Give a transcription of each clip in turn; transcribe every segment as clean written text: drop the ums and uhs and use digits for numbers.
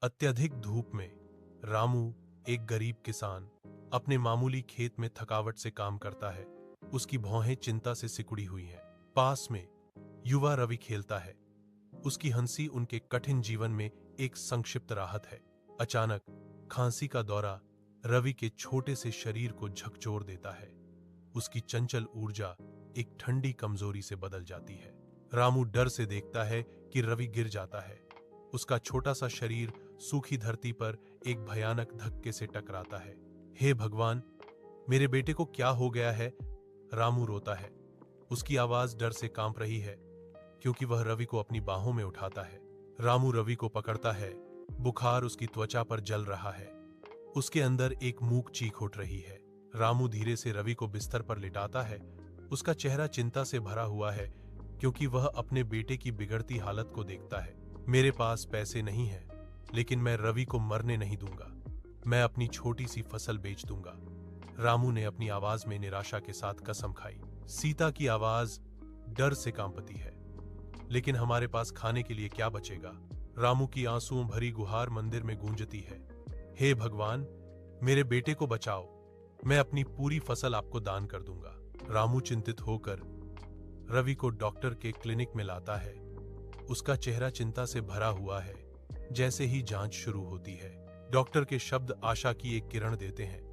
अत्यधिक धूप में रामू, एक गरीब किसान, अपने मामूली खेत में थकावट से काम करता है। उसकी भौहें चिंता से सिकुड़ी हुई हैं। पास में युवा रवि खेलता है। उसकी हंसी उनके कठिन जीवन में एक संक्षिप्त राहत है। अचानक खांसी का दौरा रवि के छोटे से शरीर को झकझोर देता है। उसकी चंचल ऊर्जा एक ठंडी कमजोरी से बदल जाती है। रामू डर से देखता है कि रवि गिर जाता है। उसका छोटा सा शरीर सूखी धरती पर एक भयानक धक्के से टकराता है। हे भगवान, मेरे बेटे को क्या हो गया है? रामू रोता है। उसकी आवाज डर से कांप रही है, क्योंकि वह रवि को अपनी बाहों में उठाता है। रामू रवि को पकड़ता है। बुखार उसकी त्वचा पर जल रहा है। उसके अंदर एक मूक चीख उठ रही है। रामू धीरे से रवि को बिस्तर पर लिटाता है। उसका चेहरा चिंता से भरा हुआ है, क्योंकि वह अपने बेटे की बिगड़ती हालत को देखता है। मेरे पास पैसे नहीं हैं, लेकिन मैं रवि को मरने नहीं दूंगा। मैं अपनी छोटी सी फसल बेच दूंगा। रामू ने अपनी आवाज में निराशा के साथ कसम खाई। सीता की आवाज डर से कांपती है। लेकिन हमारे पास खाने के लिए क्या बचेगा? रामू की आंसुओं भरी गुहार मंदिर में गूंजती है। हे भगवान, मेरे बेटे को बचाओ। मैं अपनी पूरी फसल आपको दान कर दूंगा। रामू चिंतित होकर रवि को डॉक्टर के क्लिनिक में लाता है। उसका चेहरा चिंता से भरा हुआ है। जैसे ही जांच शुरू होती है, डॉक्टर के शब्द आशा की एक किरण देते हैं।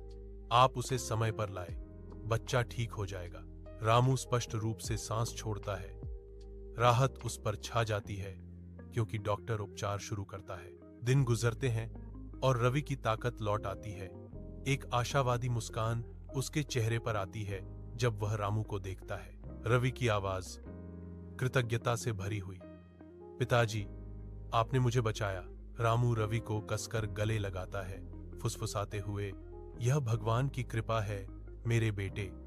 आप उसे समय पर लाए, बच्चा ठीक हो जाएगा। रामू स्पष्ट रूप से सांस छोड़ता है। राहत उस पर छा जाती है, क्योंकि डॉक्टर उपचार शुरू करता है। दिन गुजरते हैं और रवि की ताकत लौट आती है। एक आशावादी मुस्कान उसके चेहरे पर आती है जब वह रामू को देखता है। रवि की आवाज कृतज्ञता से भरी हुई। पिताजी, आपने मुझे बचाया। रामू रवि को कसकर गले लगाता है, फुसफुसाते हुए, यह भगवान की कृपा है मेरे बेटे।